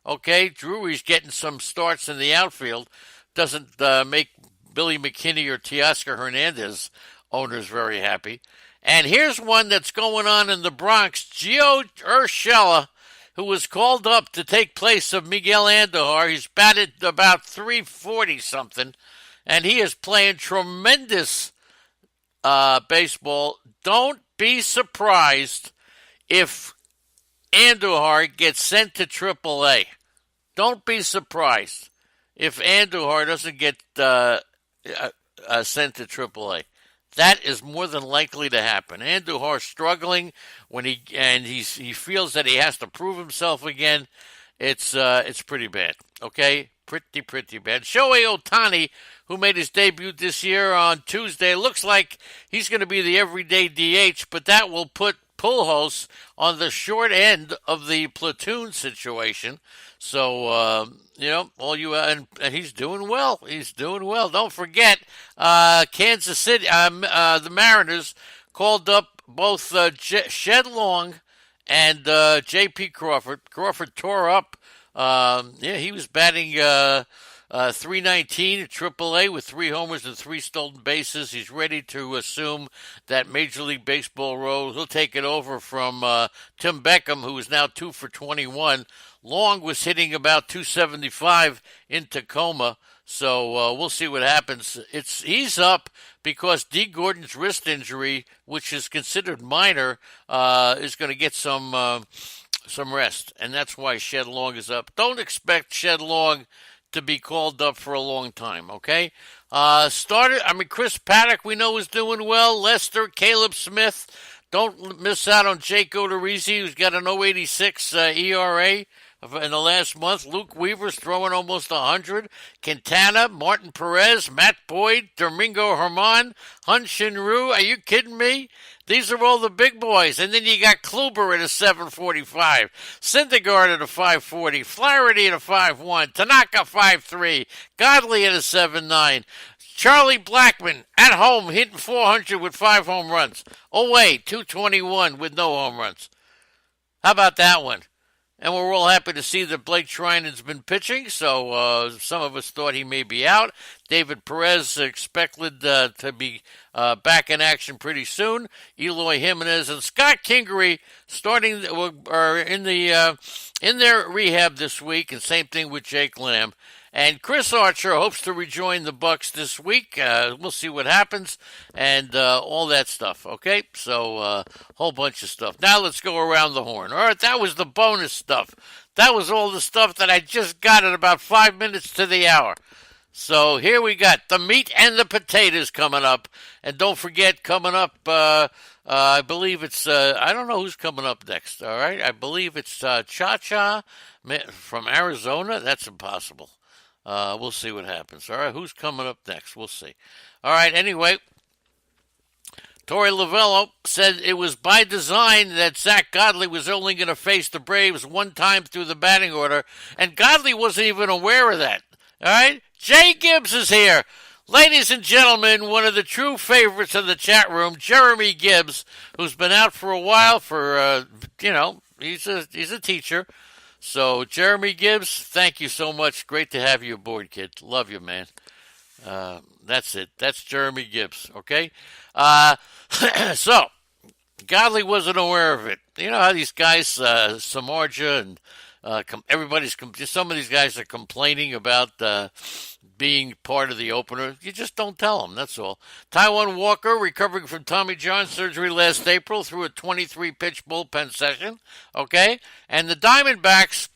Okay, Drury's getting some starts in the outfield. Doesn't make Billy McKinney or Teoscar Hernandez owners very happy. And here's one that's going on in the Bronx. Gio Urshela, who was called up to take place of Miguel Andujar. He's batted about 340 something, and he is playing tremendous baseball. Don't be surprised if Andujar gets sent to AAA. Don't be surprised if Andujar doesn't get sent to AAA. That is more than likely to happen. Andujar struggling when he feels that he has to prove himself again. It's pretty bad. Okay, pretty bad. Shohei Ohtani, who made his debut this year on Tuesday, looks like he's going to be the everyday DH, but that will put Pujols on the short end of the platoon situation. So, and he's doing well. He's doing well. Don't forget, Kansas City, the Mariners called up both Shed Long and J.P. Crawford. Crawford tore up. He was batting 319 at AAA with 3 homers and 3 stolen bases. He's ready to assume that Major League Baseball role. He'll take it over from Tim Beckham, who is now 2 for 21. Long was hitting about 275 in Tacoma. So we'll see what happens. He's up because D. Gordon's wrist injury, which is considered minor, is going to get some rest, and that's why Shed Long is up. Don't expect Shed Long to be called up for a long time, okay? Chris Paddock, we know, is doing well. Lester, Caleb Smith. Don't miss out on Jake Odorizzi, who's got an 0.86 ERA in the last month. Luke Weaver's throwing almost 100. Quintana, Martin Perez, Matt Boyd, Domingo Herman, Hun Shin-Ryu. Are you kidding me? These are all the big boys. And then you got Kluber at a 745, Syndergaard at a 540, Flaherty at a 5-1, Tanaka 5-3, Godley at a 7-9. Charlie Blackmon at home hitting 400 with 5 home runs. Away 221 with no home runs. How about that one? And we're all happy to see that Blake Shrinen's been pitching, so some of us thought he may be out. David Perez expected to be back in action pretty soon. Eloy Jimenez and Scott Kingery are in their rehab this week, and same thing with Jake Lamb. And Chris Archer hopes to rejoin the Bucks this week. We'll see what happens and all that stuff, okay? So whole bunch of stuff. Now let's go around the horn. All right, that was the bonus stuff. That was all the stuff that I just got at about 5 minutes to the hour. So here we got the meat and the potatoes coming up. And don't forget, coming up, I believe it's, I don't know who's coming up next, all right? I believe it's Cha-Cha from Arizona. That's impossible. We'll see what happens. All right, who's coming up next? We'll see. All right, anyway, Torey Lovello said it was by design that Zach Godley was only going to face the Braves one time through the batting order, and Godley wasn't even aware of that. All right, Jay Gibbs is here. Ladies and gentlemen, one of the true favorites in the chat room, Jeremy Gibbs, who's been out for a while for, he's a teacher. So, Jeremy Gibbs, thank you so much. Great to have you aboard, kid. Love you, man. That's it. That's Jeremy Gibbs, okay? So, Godley wasn't aware of it. You know how these guys, Samardzija and some of these guys are complaining about being part of the opener. You just don't tell them, that's all. Taijuan Walker, recovering from Tommy John surgery last April, through a 23-pitch bullpen session, okay? And the Diamondbacks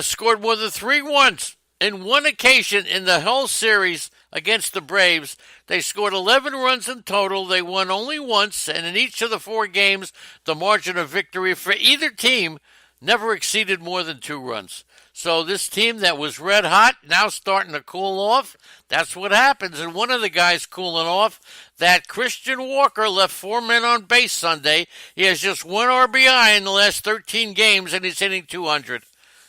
scored more than 3 runs in one occasion in the whole series against the Braves. They scored 11 runs in total. They won only once, and in each of the 4 games, the margin of victory for either team never exceeded more than 2 runs. So this team that was red hot, now starting to cool off. That's what happens. And one of the guys cooling off, that Christian Walker, left 4 men on base Sunday. He has just 1 RBI in the last 13 games, and he's hitting 200.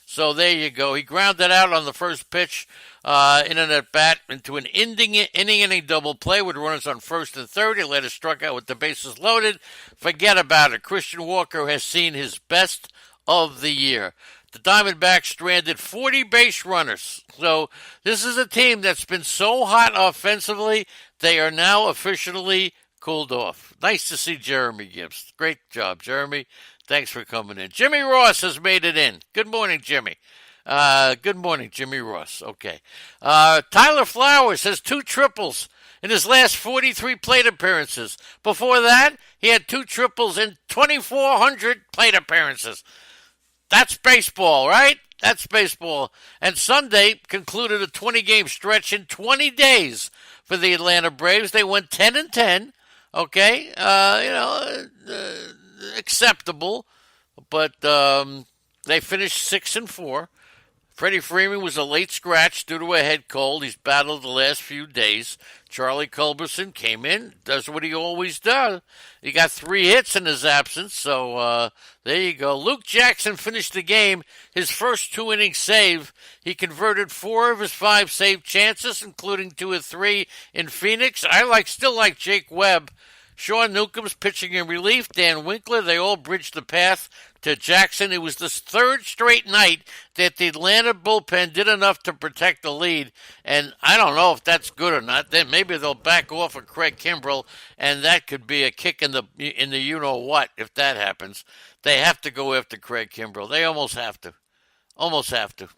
So there you go. He grounded out on the first pitch in an at-bat into an inning double play with runners on first and third. He later struck out with the bases loaded. Forget about it. Christian Walker has seen his best of the year. the Diamondbacks stranded 40 base runners. So this is a team that's been so hot offensively, they are now officially cooled off. Nice to see Jeremy Gibbs. Great job, Jeremy. Thanks for coming in. Jimmy Ross has made it in. Good morning, Jimmy. Good morning, Jimmy Ross. Okay. Tyler Flowers has 2 triples in his last 43 plate appearances. Before that, he had 2 triples in 2,400 plate appearances. That's baseball, right? That's baseball. And Sunday concluded a 20-game stretch in 20 days for the Atlanta Braves. They went 10-10. Okay, acceptable, but they finished 6-4. Freddie Freeman was a late scratch due to a head cold. He's battled the last few days. Charlie Culberson came in, does what he always does. He got 3 hits in his absence, so there you go. Luke Jackson finished the game, his first 2-inning save. He converted 4 of his 5 save chances, including 2 of 3 in Phoenix. Still like Jake Webb. Sean Newcomb's pitching in relief. Dan Winkler, they all bridged the path to Jackson. It was the 3rd straight night that the Atlanta bullpen did enough to protect the lead, and I don't know if that's good or not. Then maybe they'll back off of Craig Kimbrell, and that could be a kick in the you-know-what if that happens. They have to go after Craig Kimbrell. They almost have to. Almost have to.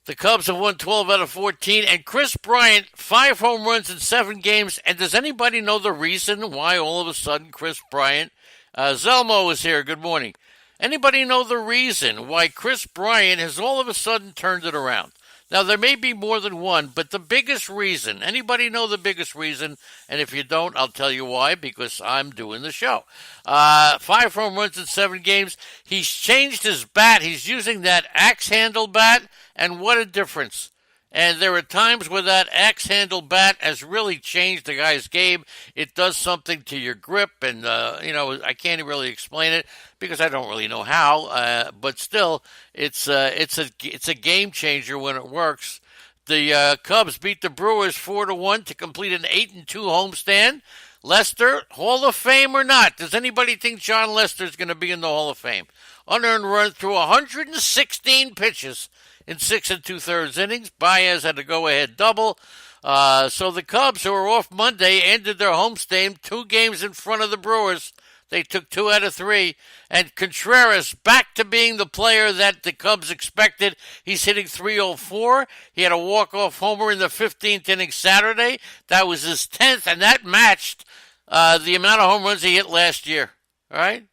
The Cubs have won 12 out of 14, and Chris Bryant, 5 home runs in 7 games. And does anybody know the reason why all of a sudden Chris Bryant, Zelmo is here, good morning. Anybody know the reason why Chris Bryant has all of a sudden turned it around? Now, there may be more than one, but the biggest reason, anybody know the biggest reason? And if you don't, I'll tell you why, because I'm doing the show. 5 home runs in 7 games. He's changed his bat. He's using that axe handle bat, and what a difference. And there are times where that axe-handle bat has really changed the guy's game. It does something to your grip, and, I can't really explain it because I don't really know how. But still, it's a game changer when it works. The Cubs beat the Brewers 4-1 to complete an 8-2 homestand. Lester, Hall of Fame or not? Does anybody think John Lester is going to be in the Hall of Fame? Unearned run through 116 pitches in 6 2/3 innings. Baez had a go-ahead double. So the Cubs, who were off Monday, ended their homestand 2 games in front of the Brewers. They took 2 out of 3. And Contreras, back to being the player that the Cubs expected. He's hitting .304. He had a walk-off homer in the 15th inning Saturday. That was his 10th, and that matched the amount of home runs he hit last year. All right?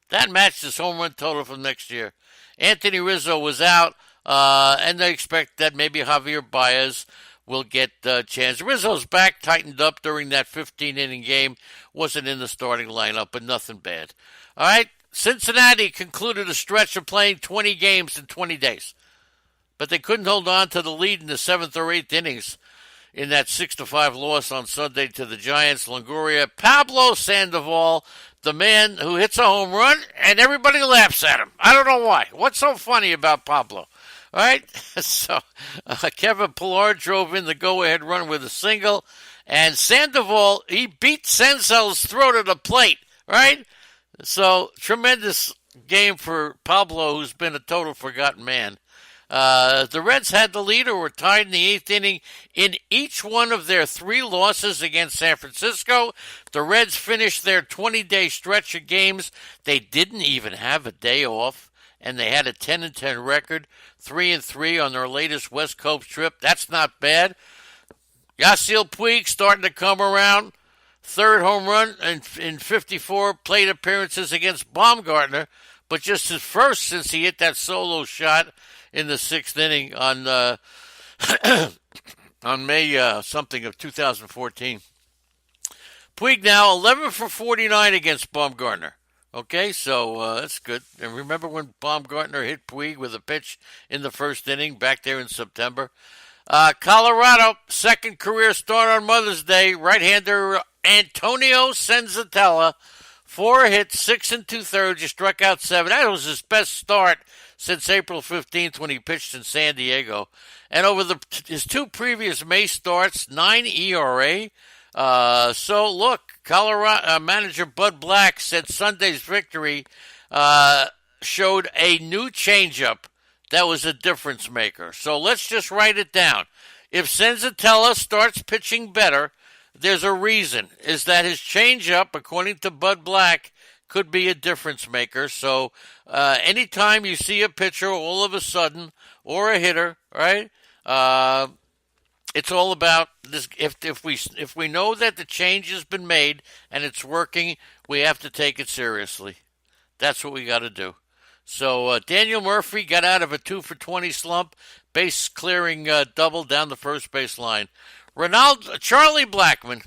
That matched his home run total from next year. Anthony Rizzo was out. And they expect that maybe Javier Baez will get a chance. Rizzo's back, tightened up during that 15-inning game. Wasn't in the starting lineup, but nothing bad. All right, Cincinnati concluded a stretch of playing 20 games in 20 days. But they couldn't hold on to the lead in the 7th or 8th innings in that 6-5 loss on Sunday to the Giants. Longoria, Pablo Sandoval, the man who hits a home run, and everybody laughs at him. I don't know why. What's so funny about Pablo? All right, so Kevin Pillar drove in the go-ahead run with a single, and Sandoval, he beat Senzel's throw to the plate, right? So, tremendous game for Pablo, who's been a total forgotten man. The Reds had the lead, or were tied in the 8th inning in each one of their 3 losses against San Francisco. The Reds finished their 20-day stretch of games. They didn't even have a day off, and they had a 10-10 record. 3-3 on their latest West Coast trip. That's not bad. Yasiel Puig starting to come around. 3rd home run in 54 plate appearances against Baumgartner, but just his first since he hit that solo shot in the 6th inning on on May something of 2014. Puig now 11 for 49 against Baumgartner. Okay, so that's good. And remember when Baumgartner hit Puig with a pitch in the 1st inning back there in September? Colorado, 2nd career start on Mother's Day. Right-hander Antonio Senzatella, 4 hits, 6 2/3. He struck out 7. That was his best start since April 15th when he pitched in San Diego. And over his 2 previous May starts, 9 ERA. So look, Colorado manager Bud Black said Sunday's victory showed a new changeup that was a difference maker. So let's just write it down. If Senzatella starts pitching better, there's a reason. Is that his changeup, according to Bud Black, could be a difference maker. So anytime you see a pitcher all of a sudden, or a hitter, right? It's all about this. If we know that the change has been made and it's working, we have to take it seriously. That's what we got to do. So Daniel Murphy got out of a 2-for-20 slump, base clearing double down the first base line. Charlie Blackmon,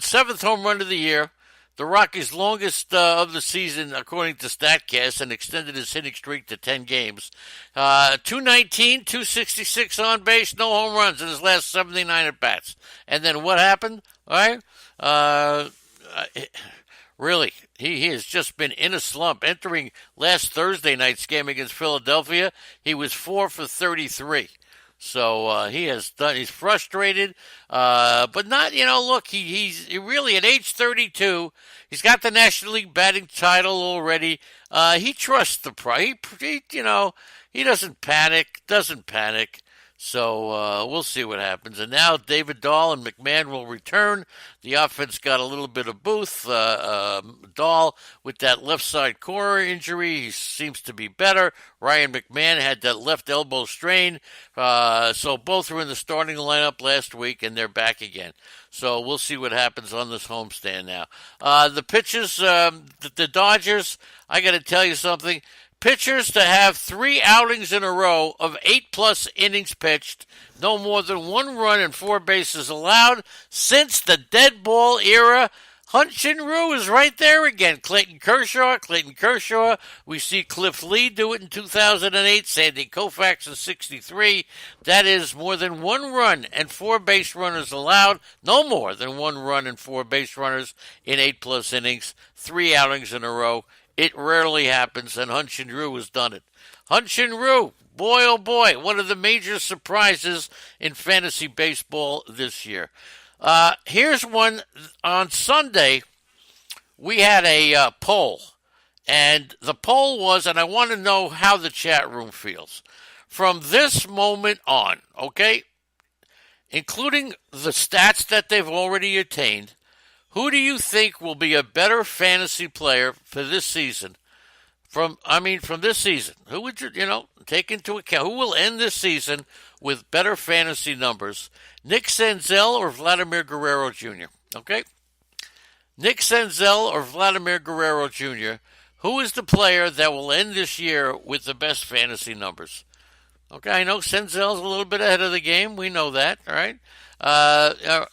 seventh home run of the year, the Rockies' longest of the season, according to StatCast, and extended his hitting streak to 10 games. 219, 266 on base, no home runs in his last 79 at-bats. And then what happened? All right. Really, he has just been in a slump. Entering last Thursday night's game against Philadelphia, he was 4 for 33. So he's frustrated, but not, look, he's really at age 32. He's got the National League batting title already. He trusts the price. He doesn't panic. So we'll see what happens. And now David Dahl and McMahon will return. The offense got a little bit of Booth. Dahl with that left side core injury, he seems to be better. Ryan McMahon had that left elbow strain. So both were in the starting lineup last week, and they're back again. So we'll see what happens on this homestand now. The pitches, the Dodgers, I got to tell you something. Pitchers to have 3 outings in a row of 8+ innings pitched, no more than 1 run and 4 bases allowed since the dead ball era. Hyun-Jin Ryu is right there again. Clayton Kershaw. We see Cliff Lee do it in 2008. Sandy Koufax in 63. That is more than 1 run and 4 base runners allowed. No more than 1 run and 4 base runners in 8+ innings. 3 outings in a row. It rarely happens, and Hyun-Jin Ryu has done it. Hyun-Jin Ryu, boy oh boy, one of the major surprises in fantasy baseball this year. Here's one. On Sunday, we had a poll, and the poll was, and I want to know how the chat room feels. From this moment on, okay, including the stats that they've already attained, who do you think will be a better fantasy player for this season? From this season, who would you take into account? Who will end this season with better fantasy numbers? Nick Senzel or Vladimir Guerrero Jr.? Okay, Nick Senzel or Vladimir Guerrero Jr. Who is the player that will end this year with the best fantasy numbers? Okay, I know Senzel's a little bit ahead of the game. We know that, all right?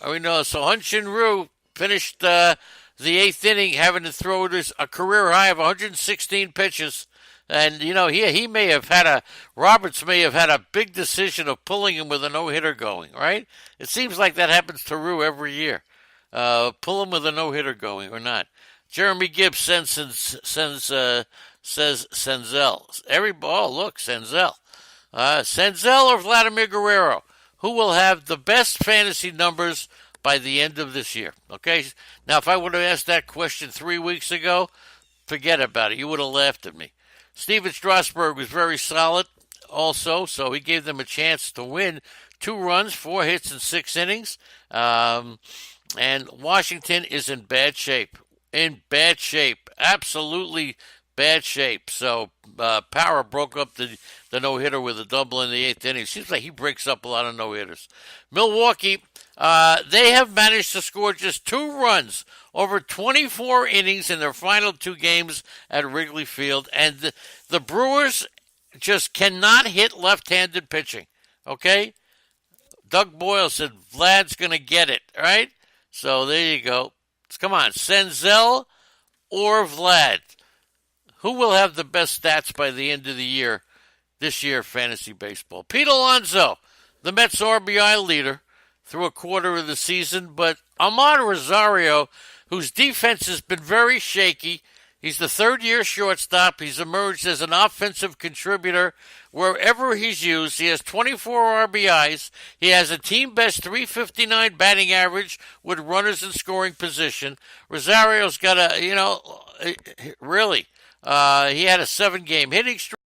We know. So Hyun-Jin Ryu finished the 8th inning having to throw a career high of 116 pitches. And, he may have had Roberts may have had a big decision of pulling him with a no-hitter going, right? It seems like that happens to Ryu every year. Pull him with a no-hitter going or not. Jeremy Gibbs says Senzel. Look, Senzel. Senzel or Vladimir Guerrero? Who will have the best fantasy numbers by the end of this year? Okay? Now, if I would have asked that question 3 weeks ago, forget about it. You would have laughed at me. Steven Strasburg was very solid also, so he gave them a chance to win. 2 runs, 4 hits in 6 innings. And Washington is in bad shape. Absolutely bad shape. So Power broke up the no-hitter with a double in the 8th inning. Seems like he breaks up a lot of no-hitters. Milwaukee, they have managed to score just 2 runs over 24 innings in their final 2 games at Wrigley Field. And the Brewers just cannot hit left-handed pitching. Okay? Doug Boyle said Vlad's going to get it, all right? So there you go. Come on, Senzel or Vlad? Who will have the best stats by the end of the year, this year, fantasy baseball? Pete Alonso, the Mets RBI leader through a quarter of the season, but Ahmad Rosario, whose defense has been very shaky, he's the 3rd-year shortstop. He's emerged as an offensive contributor wherever he's used. He has 24 RBIs. He has a team-best .359 batting average with runners in scoring position. Rosario's got really He had a 7 game hitting streak.